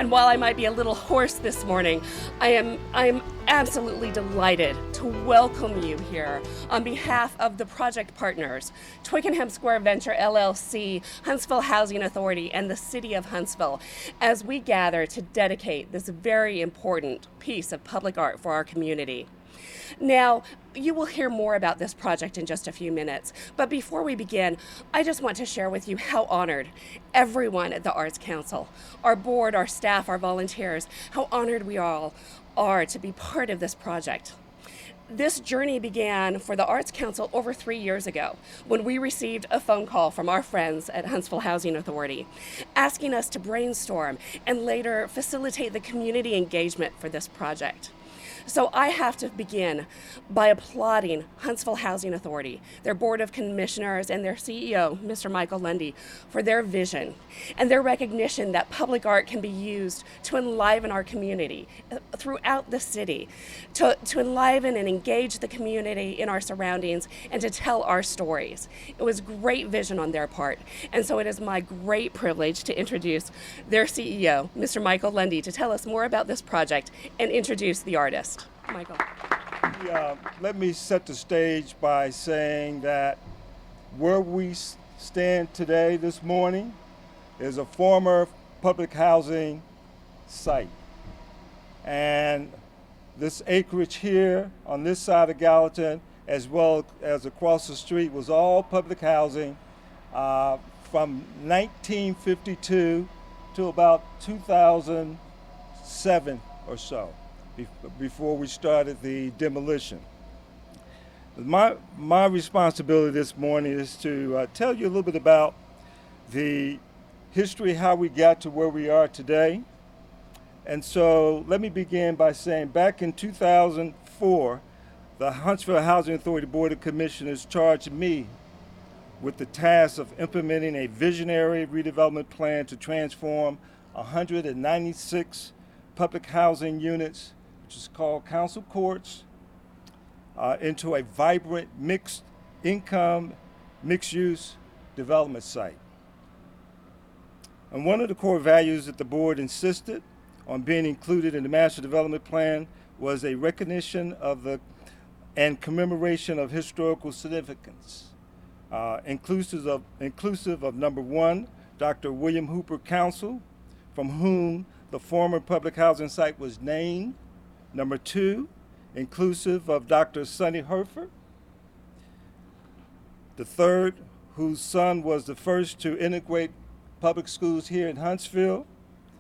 And while I might be a little hoarse this morning, I'm absolutely delighted to welcome you here on behalf of the project partners, Twickenham Square Venture LLC, Huntsville Housing Authority, and the City of Huntsville, as we gather to dedicate this very important piece of public art for our community. Now, you will hear more about this project in just a few minutes, but before we begin, I just want to share with you how honored everyone at the Arts Council, our board, our staff, our volunteers, how honored we all are to be part of this project. This journey began for the Arts Council over 3 years ago when we received a phone call from our friends at Huntsville Housing Authority asking us to brainstorm and later facilitate the community engagement for this project. So I have to begin by applauding Huntsville Housing Authority, their Board of Commissioners, and their CEO, Mr. Michael Lundy, for their vision and their recognition that public art can be used to enliven our community throughout the city, to enliven and engage the community in our surroundings, and to tell our stories. It was great vision on their part, and so it is my great privilege to introduce their CEO, Mr. Michael Lundy, to tell us more about this project and introduce the artist. Michael. Let me set the stage by saying that where we stand today, this morning, is a former public housing site. And this acreage here on this side of Gallatin, as well as across the street, was all public housing from 1952 to about 2007 or so, before we started the demolition. My responsibility this morning is to tell you a little bit about the history, how we got to where we are today. And so let me begin by saying back in 2004, the Huntsville Housing Authority Board of Commissioners charged me with the task of implementing a visionary redevelopment plan to transform 196 public housing units, which is called council courts, into a vibrant mixed income, mixed use development site. And one of the core values that the board insisted on being included in the master development plan was a recognition of and commemoration of historical significance, inclusive of number one, Dr. William Hooper Council, from whom the former public housing site was named. Number two, inclusive of Dr. Sonny Herford. The third, whose son was the first to integrate public schools here in Huntsville.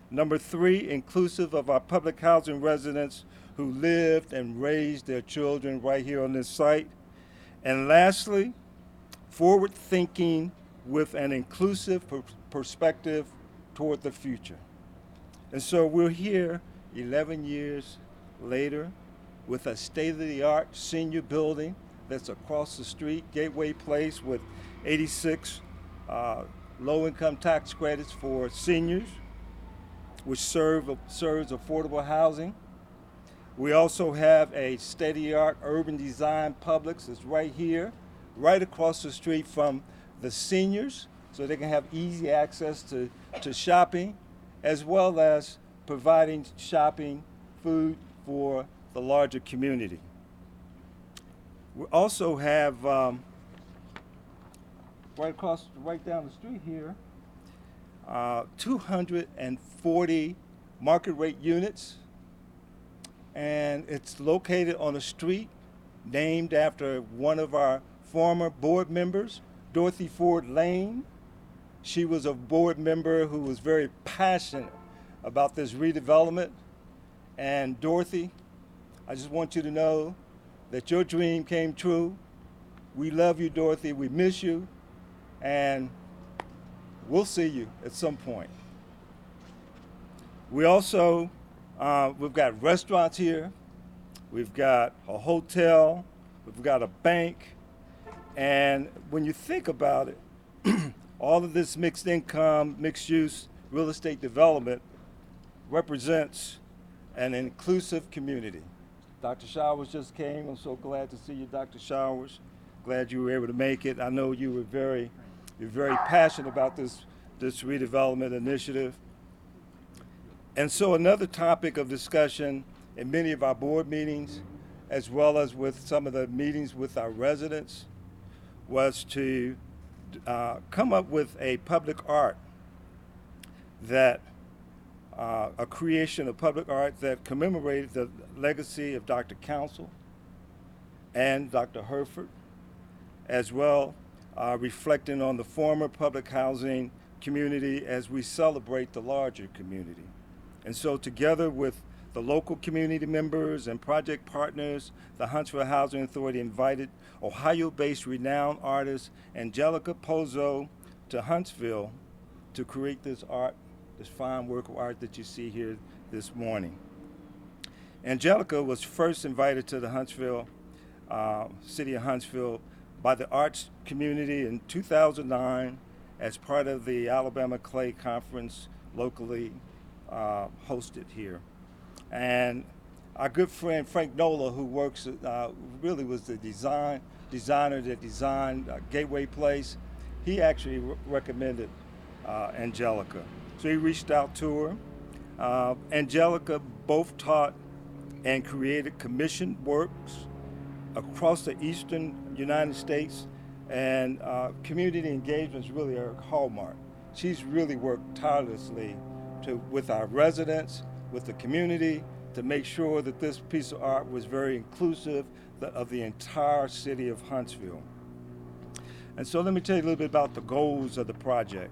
Number three, inclusive of our public housing residents who lived and raised their children right here on this site. And lastly, forward thinking with an inclusive perspective toward the future. And so we're here 11 years later with a state-of-the-art senior building that's across the street, Gateway Place, with 86 low-income tax credits for seniors, which serves affordable housing. We also have a state-of-the-art urban design Publix that's right here, right across the street from the seniors, so they can have easy access to shopping, as well as providing shopping, food for the larger community. We also have right down the street here, 240 market rate units, and it's located on a street named after one of our former board members, Dorothy Ford Lane. She was a board member who was very passionate about this redevelopment. And Dorothy, I just want you to know that your dream came true. We love you, Dorothy. We miss you. And we'll see you at some point. We also, we've got restaurants here. We've got a hotel. We've got a bank. And when you think about it, all of this mixed income, mixed use real estate development represents an inclusive community. Dr. Showers just came. I'm so glad to see you, Dr. Showers. Glad you were able to make it. I know you're very passionate about this redevelopment initiative. And so another topic of discussion in many of our board meetings, as well as with some of the meetings with our residents, was to come up with a public art that a creation of public art that commemorated the legacy of Dr. Council and Dr. Herford, as well reflecting on the former public housing community as we celebrate the larger community. And so together with the local community members and project partners, the Huntsville Housing Authority invited Ohio-based renowned artist Angelica Pozzo to Huntsville to create this art, this fine work of art that you see here this morning. Angelica was first invited to the Huntsville, city of Huntsville, by the arts community in 2009 as part of the Alabama Clay Conference locally hosted here. And our good friend Frank Nola, who works, really was the designer that designed Gateway Place, he actually recommended Angelica. So he reached out to her. Angelica both taught and created commissioned works across the eastern United States, and community engagement is really her hallmark. She's really worked tirelessly with our residents, with the community, to make sure that this piece of art was very inclusive of the entire city of Huntsville. And so let me tell you a little bit about the goals of the project.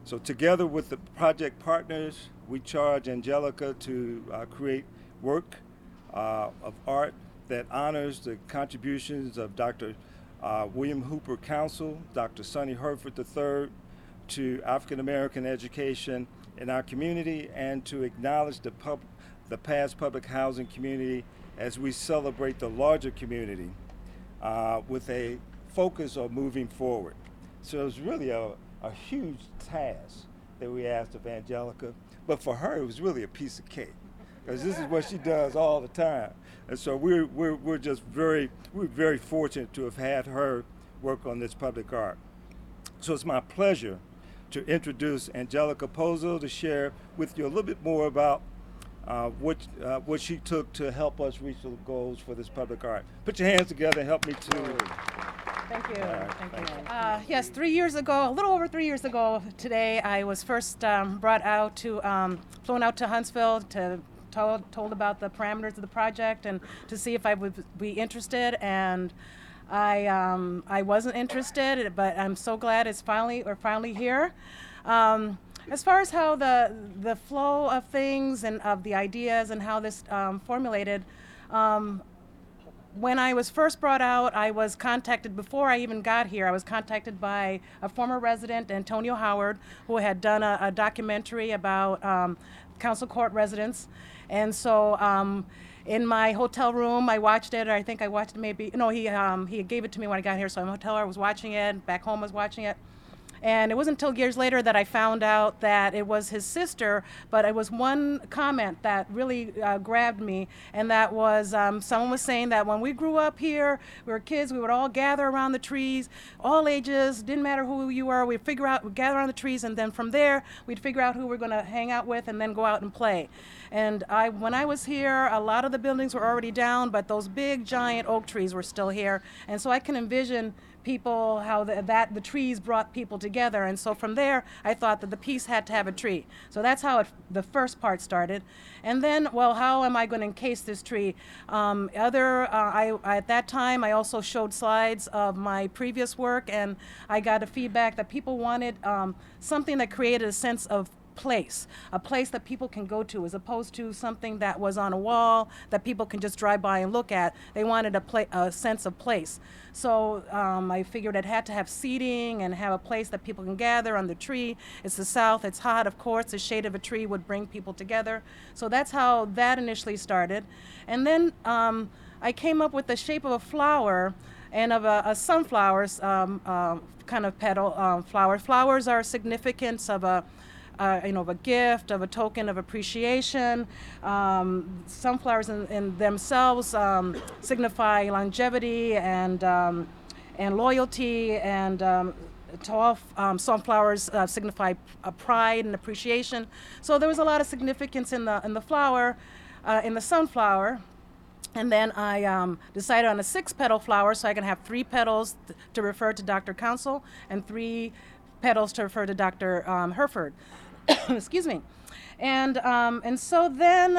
So together with the project partners, we charge Angelica to create work of art that honors the contributions of Dr. William Hooper Council, Dr. Sonny Herford III, to African American education in our community, and to acknowledge the past public housing community as we celebrate the larger community with a focus on moving forward. So it was really a huge task that we asked of Angelica, but for her it was really a piece of cake, because this is what she does all the time. And so we're just very fortunate to have had her work on this public art. So it's my pleasure to introduce Angelica Pozzo to share with you a little bit more about what she took to help us reach the goals for this public art. Put your hands together and help me to. Thank you. Right, Thank you. thank you. Yes, 3 years ago, a little over 3 years ago today, I was first brought out to, flown out to Huntsville to told about the parameters of the project and to see if I would be interested, and I wasn't interested, but I'm so glad we're finally here. As far as how the flow of things and of the ideas and how this formulated, when I was first brought out, I was contacted, before I even got here, I was contacted by a former resident, Antonio Howard, who had done a documentary about council court residents. And so in my hotel room, I watched it, or I think I watched it maybe, no, he gave it to me when I got here, so in the hotel I was watching it, back home I was watching it. And it wasn't until years later that I found out that it was his sister, but it was one comment that really grabbed me, and that was someone was saying that when we grew up here, we were kids, we would all gather around the trees, all ages, didn't matter who you were, we'd gather around the trees, and then from there, we'd figure out who we're gonna hang out with and then go out and play. And when I was here, a lot of the buildings were already down, but those big giant oak trees were still here. And so I can envision people, how the trees brought people together. And so from there, I thought that the piece had to have a tree. So that's how the first part started. And then, well, how am I going to encase this tree? At that time, I also showed slides of my previous work, and I got a feedback that people wanted something that created a sense of a place that people can go to, as opposed to something that was on a wall that people can just drive by and look at. They wanted a sense of place. So I figured it had to have seating and have a place that people can gather on the tree. It's the South, it's hot, of course, the shade of a tree would bring people together. So that's how that initially started. And then I came up with the shape of a flower and of a sunflower's kind of petal flower. Flowers are significance of of a gift, of a token of appreciation. Sunflowers in themselves signify longevity and loyalty and tall sunflowers signify pride and appreciation. So there was a lot of significance in the flower, in the sunflower. And then I decided on a 6-petal flower, so I can have 3 petals to refer to Dr. Council and 3 petals to refer to Dr. Herford. Excuse me. And so then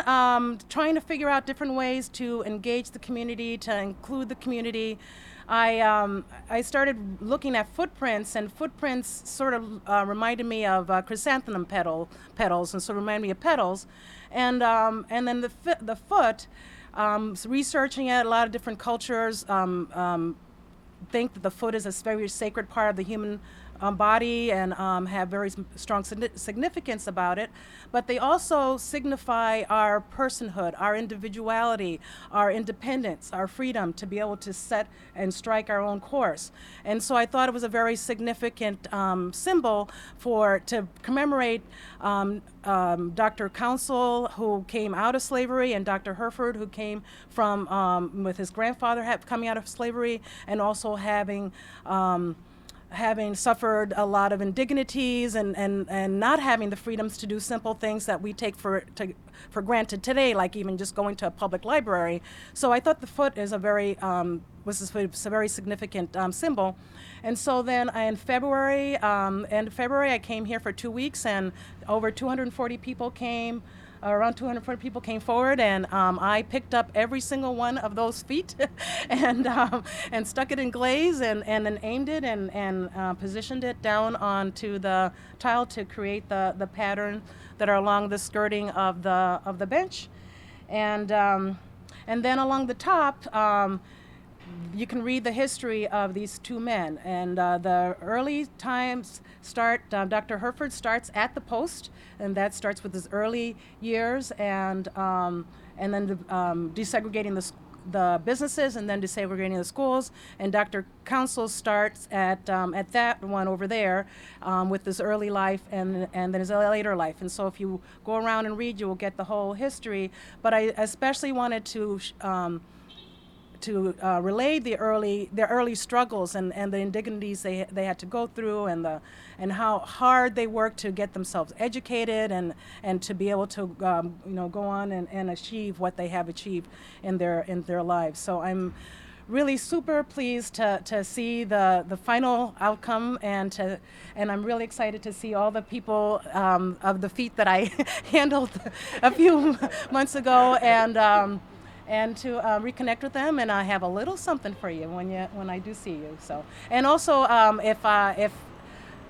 trying to figure out different ways to engage the community, to include the community, I started looking at footprints, and footprints sort of reminded me of chrysanthemum petals, and so reminded me of petals. And then the foot, researching it, a lot of different cultures think that the foot is a very sacred part of the human body and have very strong significance about it, but they also signify our personhood, our individuality, our independence, our freedom to be able to set and strike our own course. And so I thought it was a very significant symbol to commemorate Dr. Council, who came out of slavery, and Dr. Herford, who came from with his grandfather coming out of slavery, and also having suffered a lot of indignities and not having the freedoms to do simple things that we take for granted today, like even just going to a public library. So I thought the foot is a very significant symbol. And so then in February, I came here for 2 weeks, and over 240 people came. Around 240 people came forward, and I picked up every single one of those feet and stuck it in glaze and then aimed it and positioned it down onto the tile to create the pattern that are along the skirting of the bench. And then along the top, you can read the history of these 2 men. And the early times start, Dr. Herford starts at the post, and that starts with his early years, and then desegregating the businesses, and then desegregating the schools. And Dr. Council starts at that one over there with his early life and then his later life. And so if you go around and read, you will get the whole history. But I especially wanted to relay their early struggles and the indignities they had to go through, and how hard they worked to get themselves educated and to be able to go on and achieve what they have achieved in their lives. So I'm really super pleased to see the final outcome, and I'm really excited to see all the people of the feet that I handled a few months ago, and to reconnect with them, and I have a little something for you when I do see you. So, and also if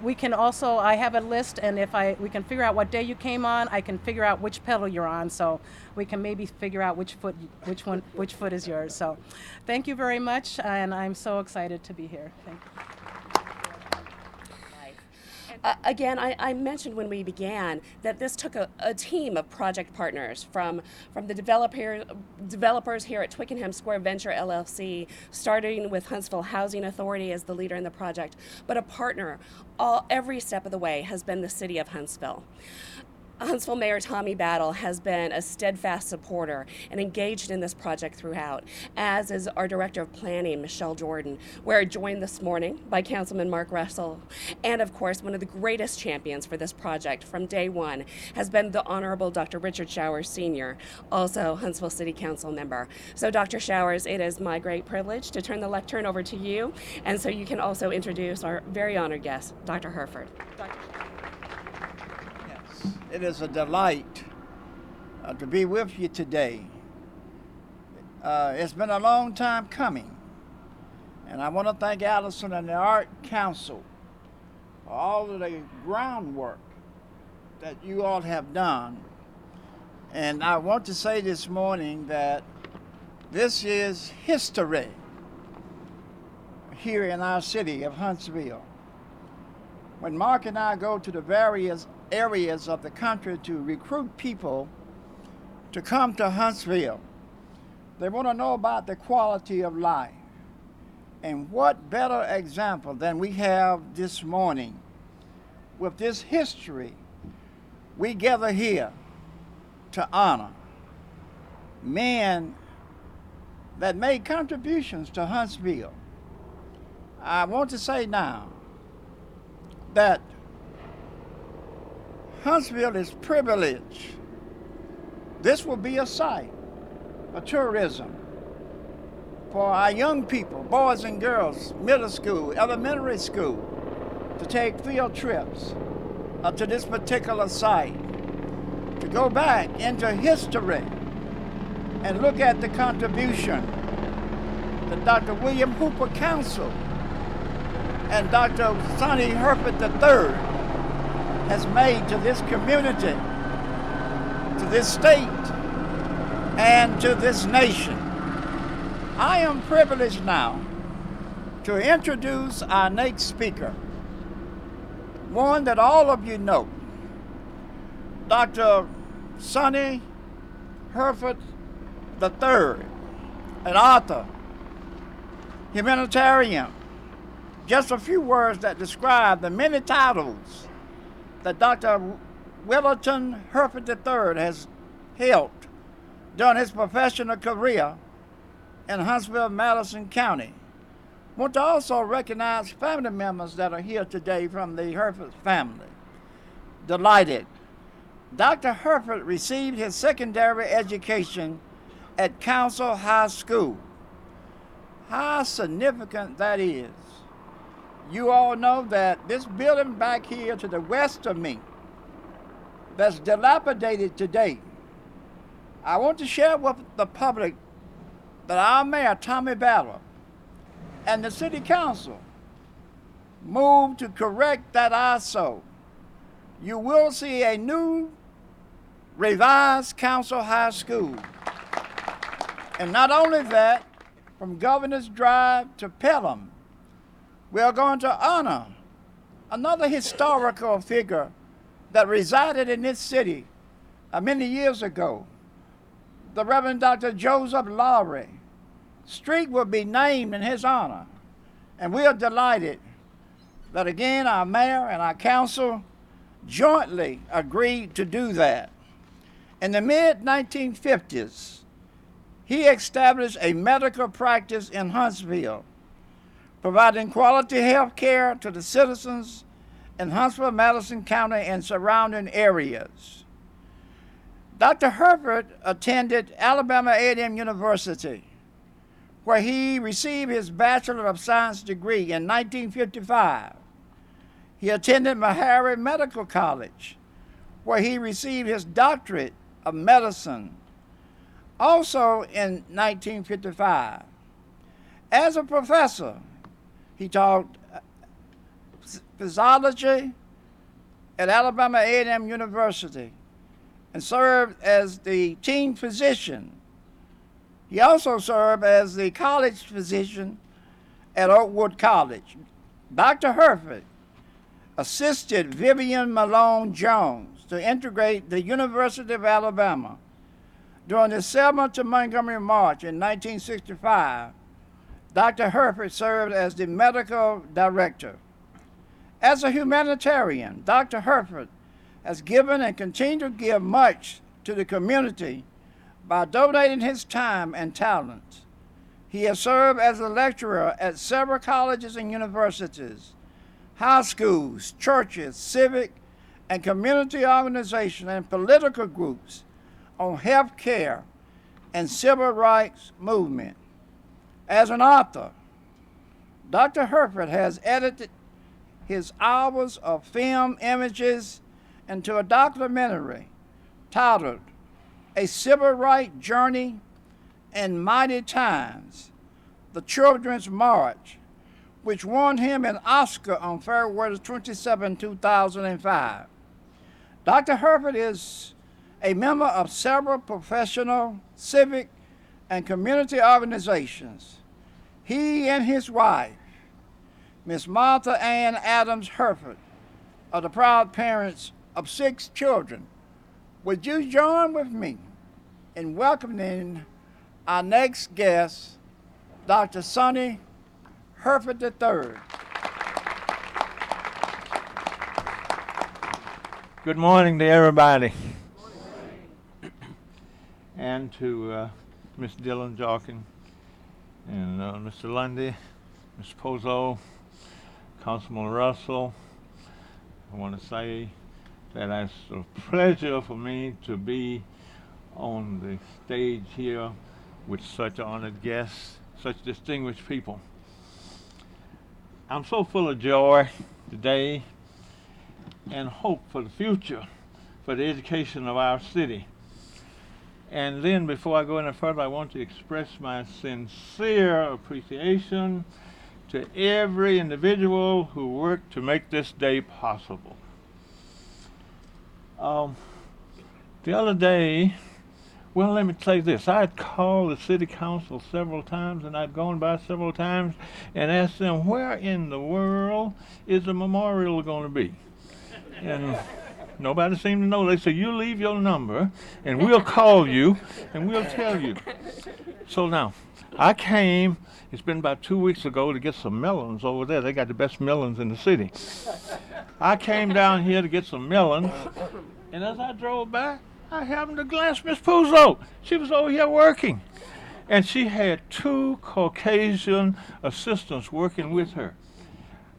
we can also, I have a list, and if we can figure out what day you came on, I can figure out which pedal you're on, so we can maybe figure out which foot is yours. So, thank you very much, and I'm so excited to be here. Thank you. Again, I mentioned when we began that this took a team of project partners from the developers here at Twickenham Square Venture LLC, starting with Huntsville Housing Authority as the leader in the project, but a partner every step of the way has been the city of Huntsville. Huntsville Mayor Tommy Battle has been a steadfast supporter and engaged in this project throughout, as is our Director of Planning, Michelle Jordan. We're joined this morning by Councilman Mark Russell, and of course, one of the greatest champions for this project from day one has been the Honorable Dr. Richard Showers Sr., also Huntsville City Council member. So Dr. Showers, it is my great privilege to turn the lectern over to you, and so you can also introduce our very honored guest, Dr. Herford. Dr. It is a delight to be with you today. It's been a long time coming, and I want to thank Allison and the Art Council for all of the groundwork that you all have done. And I want to say this morning that this is history here in our city of Huntsville. When Mark and I go to the various areas of the country to recruit people to come to Huntsville, they want to know about the quality of life. And what better example than we have this morning with this history? We gather here to honor men that made contributions to Huntsville. I want to say now that Huntsville is privileged. This will be a site for tourism for our young people, boys and girls, middle school, elementary school, to take field trips to this particular site, to go back into history and look at the contribution that Dr. William Hooper Council and Dr. Sonny Herford III has made to this community, to this state, and to this nation. I am privileged now to introduce our next speaker, one that all of you know, Dr. Sonny Herford III, an author, humanitarian. Just a few words that describe the many titles that Dr. Willington Herford III has held during his professional career in Huntsville, Madison County. I want to also recognize family members that are here today from the Herford family. Delighted. Dr. Herford received his secondary education at Council High School. How significant that is. You all know that this building back here to the west of me, that's dilapidated today, I want to share with the public that our mayor, Tommy Battle, and the city council moved to correct that eyesore. You will see a new revised Council High School. And not only that, from Governor's Drive to Pelham, we are going to honor another historical figure that resided in this city many years ago, the Reverend Dr. Joseph Lowry. Street will be named in his honor. And we are delighted that again our mayor and our council jointly agreed to do that. In the mid-1950s, he established a medical practice in Huntsville, providing quality health care to the citizens in Huntsville, Madison County, and surrounding areas. Dr. Herford attended Alabama A&M University, where he received his Bachelor of Science degree in 1955. He attended Meharry Medical College, where he received his doctorate of medicine, also in 1955. As a professor, he taught physiology at Alabama A&M University and served as the team physician. He also served as the college physician at Oakwood College. Dr. Herford assisted Vivian Malone Jones to integrate the University of Alabama during the Selma to Montgomery March in 1965. Dr. Herford served as the medical director. As a humanitarian, Dr. Herford has given and continued to give much to the community by donating his time and talents. He has served as a lecturer at several colleges and universities, high schools, churches, civic and community organizations, and political groups on health care and civil rights movement. As an author, Dr. Herford has edited his hours of film images into a documentary titled A Civil Rights Journey in Mighty Times, The Children's March, which won him an Oscar on February 27, 2005. Dr. Herford is a member of several professional, civic, and community organizations. He and his wife, Miss Martha Ann Adams Herford, are the proud parents of 6 children. Would you join with me in welcoming our next guest, Dr. Sonny Herford III? Good morning to everybody. And to Ms. Dillon-Jauken and Mr. Lundy, Ms. Pozo, Councilman Russell, I want to say that it's a pleasure for me to be on the stage here with such honored guests, such distinguished people. I'm so full of joy today and hope for the future, for the education of our city. And then before I go any further, I want to express my sincere appreciation to every individual who worked to make this day possible. The other day, well, let me say this. I had called the city council several times, and I'd gone by several times and asked them, where in the world is the memorial going to be? And nobody seemed to know. They said, you leave your number, and we'll call you, and we'll tell you. So now, I came, it's been about 2 weeks ago, to get some melons over there. They got the best melons in the city. I came down here to get some melons, and as I drove by, I happened to glance Miss Puzo. She was over here working. And she had 2 Caucasian assistants working with her.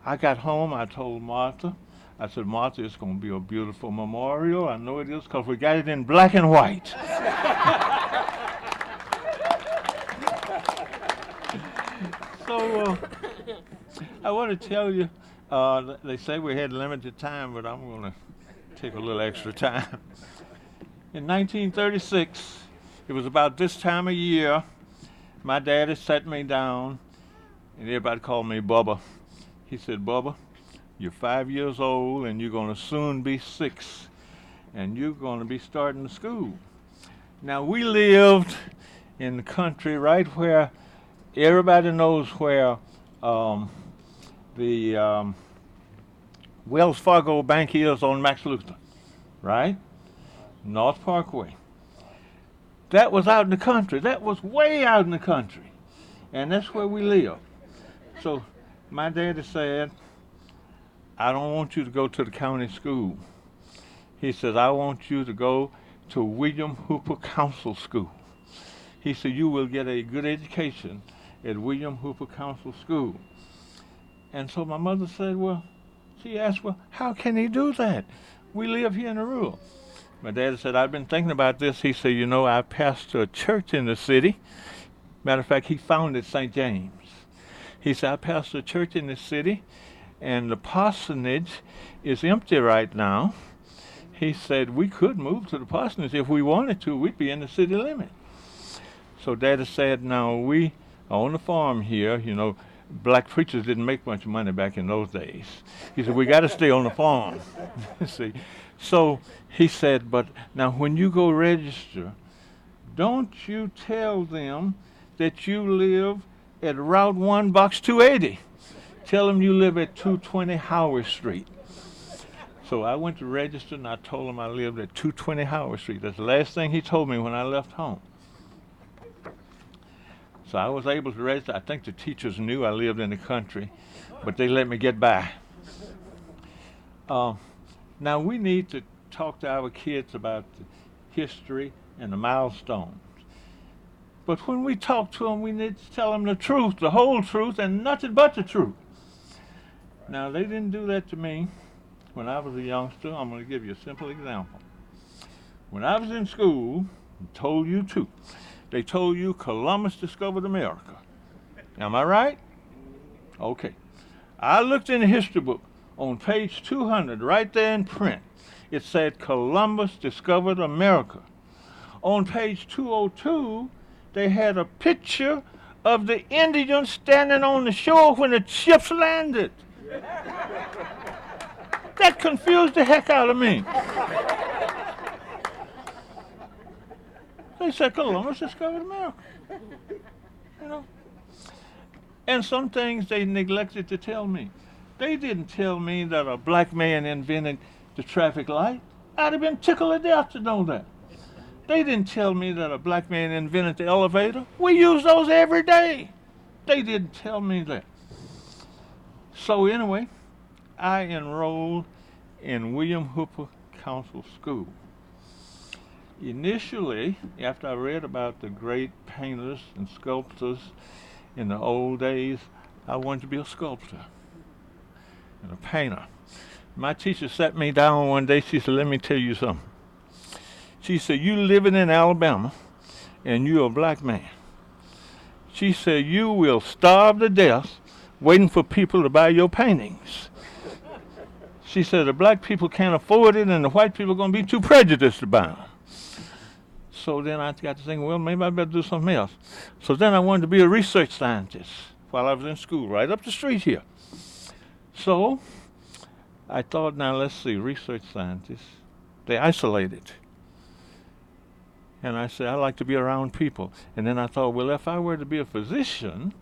I got home, I told Martha, I said, Martha, it's going to be a beautiful memorial. I know it is because we got it in black and white. So I want to tell you, they say we had limited time, but I'm going to take a little extra time. In 1936, it was about this time of year, my daddy sat me down, and everybody called me Bubba. He said, Bubba, you're 5 years old, and you're going to soon be 6, and you're going to be starting school. Now, we lived in the country right where everybody knows where the Wells Fargo Bank is on Max Luther, right? North Parkway. That was out in the country. That was way out in the country. And that's where we live. So my daddy said, I don't want you to go to the county school. He said, I want you to go to William Hooper Council School. He said, you will get a good education at William Hooper Council School. And so my mother said, well, she asked, well, how can he do that? We live here in the rural. My dad said, I've been thinking about this. He said, you know, I pastor a church in the city. Matter of fact, he founded St. James. He said, I pastor a church in the city, and the parsonage is empty right now. He said, we could move to the parsonage if we wanted to. We'd be in the city limit. So Daddy said, now we are on the farm here. You know, black preachers didn't make much money back in those days. He said, we got to stay on the farm. See? So he said, but now when you go register, don't you tell them that you live at Route 1, Box 280. Tell them you live at 220 Howard Street. So I went to register, and I told him I lived at 220 Howard Street. That's the last thing he told me when I left home. So I was able to register. I think the teachers knew I lived in the country, but they let me get by. Now we need to talk to our kids about the history and the milestones. But when we talk to them, we need to tell them the truth, the whole truth, and nothing but the truth. Now, they didn't do that to me when I was a youngster. I'm going to give you a simple example. When I was in school, I told you too, they told you Columbus discovered America. Am I right? Okay. I looked in the history book. On page 200, right there in print, it said Columbus discovered America. On page 202, they had a picture of the Indians standing on the shore when the ships landed. That confused the heck out of me. They said Columbus discovered America. You know? And some things they neglected to tell me. They didn't tell me that a black man invented the traffic light. I'd have been tickled to death to know that. They didn't tell me that a black man invented the elevator. We use those every day. They didn't tell me that. So anyway, I enrolled in William Hooper Council School. Initially, after I read about the great painters and sculptors in the old days, I wanted to be a sculptor and a painter. My teacher sat me down one day. She said, let me tell you something. She said, you living in Alabama and you're a black man. She said, you will starve to death waiting for people to buy your paintings. She said, the black people can't afford it and the white people are going to be too prejudiced to buy them. So then I got to thinking, well, maybe I better do something else. So then I wanted to be a research scientist while I was in school, right up the street here. So I thought, now let's see, research scientists, they isolated. And I said, I like to be around people. And then I thought, well, if I were to be a physician,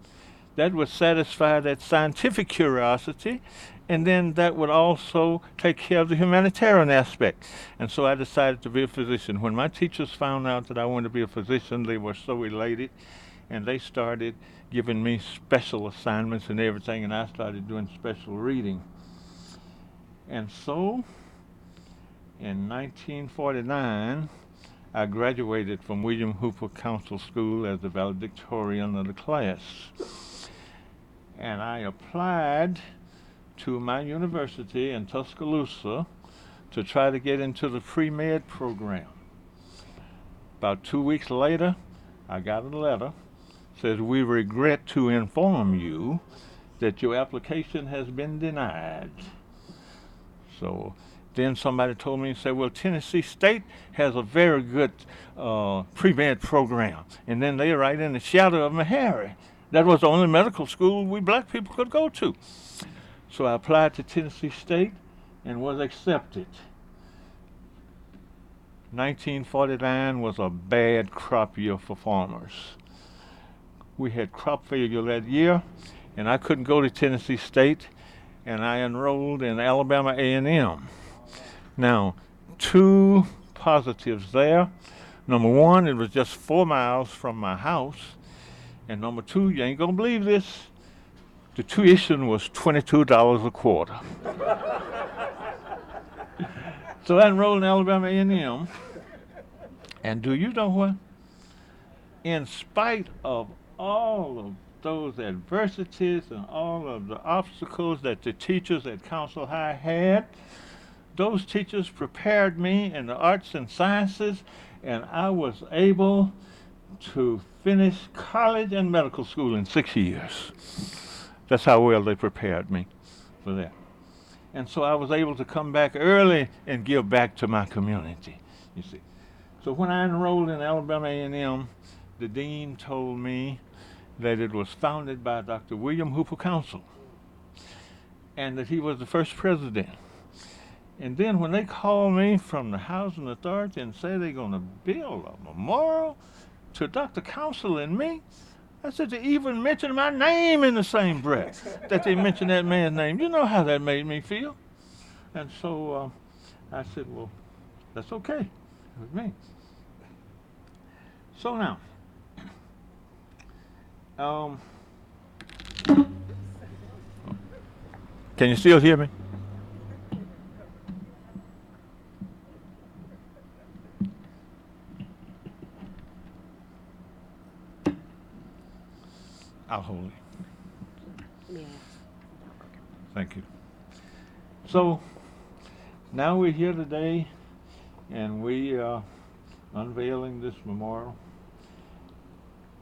that would satisfy that scientific curiosity, and then that would also take care of the humanitarian aspect. And so I decided to be a physician. When my teachers found out that I wanted to be a physician, they were so elated, and they started giving me special assignments and everything, and I started doing special reading. And so, in 1949, I graduated from William Hooper Council School as the valedictorian of the class. And I applied to my university in Tuscaloosa to try to get into the pre-med program. About 2 weeks later, I got a letter. Says, we regret to inform you that your application has been denied. So then somebody told me and said, well, Tennessee State has a very good pre-med program. And then they right in the shadow of Meharry. That was the only medical school we black people could go to. So I applied to Tennessee State and was accepted. 1949 was a bad crop year for farmers. We had crop failure that year, and I couldn't go to Tennessee State, and I enrolled in Alabama A&M. Now, two positives there. Number one, it was just 4 miles from my house. And number two, you ain't gonna believe this, the tuition was $22 a quarter. So I enrolled in Alabama A&M. And do you know what? In spite of all of those adversities and all of the obstacles that the teachers at Council High had, those teachers prepared me in the arts and sciences, and I was able to finish college and medical school in 6 years. That's how well they prepared me for that. And so I was able to come back early and give back to my community, you see. So when I enrolled in Alabama A&M, the dean told me that it was founded by Dr. William Hooper Council, and that he was the first president. And then when they called me from the Housing Authority and said they're going to build a memorial to Dr. Council and me, I said, to even mention my name in the same breath that they mentioned that man's name. You know how that made me feel. And so I said, well, that's okay with me. So now, can you still hear me? I'll hold it. Yeah. Thank you. So now we're here today, and we are unveiling this memorial.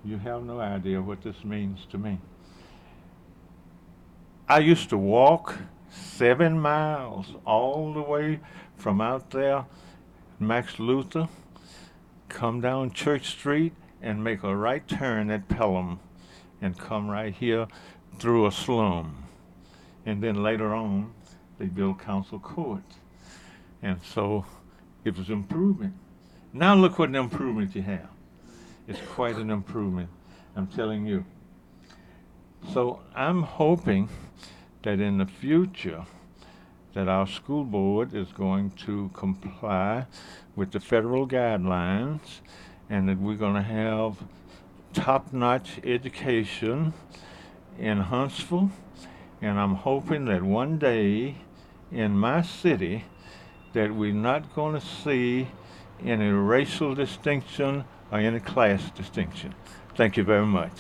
You have no idea what this means to me. I used to walk 7 miles all the way from out there, Max Luther, come down Church Street and make a right turn at Pelham and come right here through a slum. And then later on, they built Council Court. And so it was improvement. Now look what an improvement you have. It's quite an improvement, I'm telling you. So I'm hoping that in the future that our school board is going to comply with the federal guidelines, and that we're going to have top-notch education in Huntsville. And I'm hoping that one day in my city that we're not going to see any racial distinction or any class distinction. Thank you very much.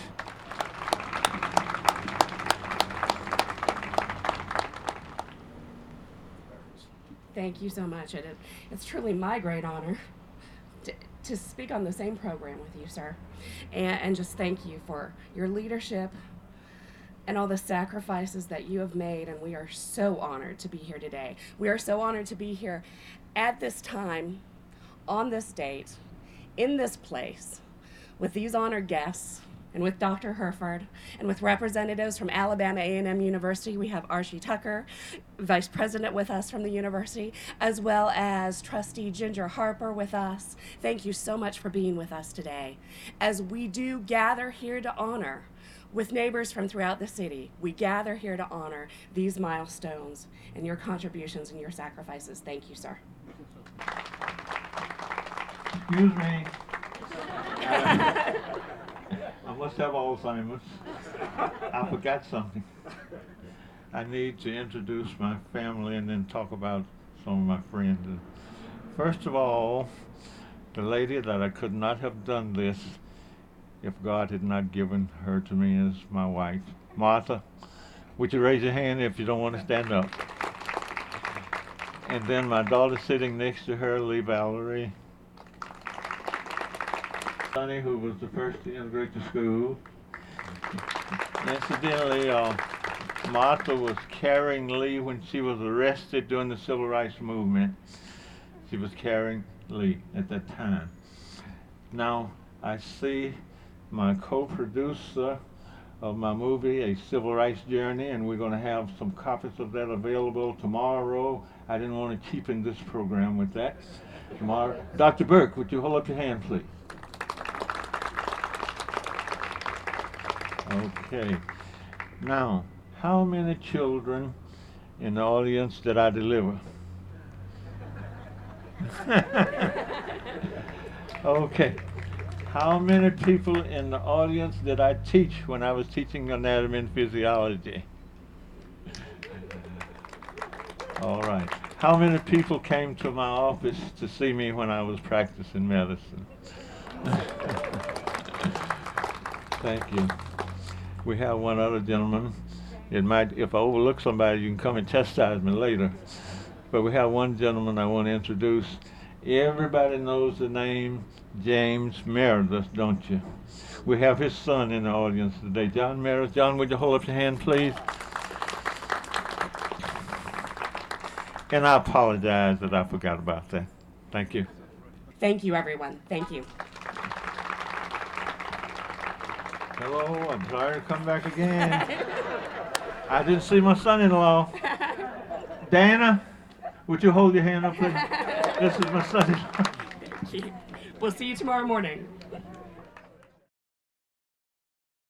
Thank you so much. It's truly my great honor to speak on the same program with you, sir. And just thank you for your leadership and all the sacrifices that you have made. And we are so honored to be here today. We are so honored to be here at this time, on this date, in this place, with these honored guests, and with Dr. Herford, and with representatives from Alabama A&M University. We have Archie Tucker, Vice President with us from the university, as well as Trustee Ginger Harper with us. Thank you so much for being with us today. As we do gather here to honor, with neighbors from throughout the city, we gather here to honor these milestones and your contributions and your sacrifices. Thank you, sir. Excuse me. I must have Alzheimer's. I forgot something. I need to introduce my family and then talk about some of my friends. First of all, the lady that I could not have done this if God had not given her to me is my wife, Martha. Would you raise your hand if you don't want to stand up? And then my daughter sitting next to her, Lee Valerie. Sonny, who was the first to integrate the school. Incidentally, Martha was carrying Lee when she was arrested during the Civil Rights Movement. She was carrying Lee at that time. Now, I see my co-producer of my movie, A Civil Rights Journey, and we're going to have some copies of that available tomorrow. I didn't want to cheapen this program with that. Tomorrow, Dr. Burke, would you hold up your hand, please? Okay. Now, how many children in the audience did I deliver? Okay. How many people in the audience did I teach when I was teaching anatomy and physiology? All right. How many people came to my office to see me when I was practicing medicine? Thank you. We have one other gentleman. It might, if I overlook somebody, you can come and chastise me later. But we have one gentleman I want to introduce. Everybody knows the name James Meredith, don't you? We have his son in the audience today, John Meredith. John, would you hold up your hand, please? And I apologize that I forgot about that. Thank you. Thank you, everyone. Thank you. Hello, I'm sorry to come back again. I didn't see my son-in-law. Dana, would you hold your hand up, please? This is my son-in-law. Thank you. We'll see you tomorrow morning.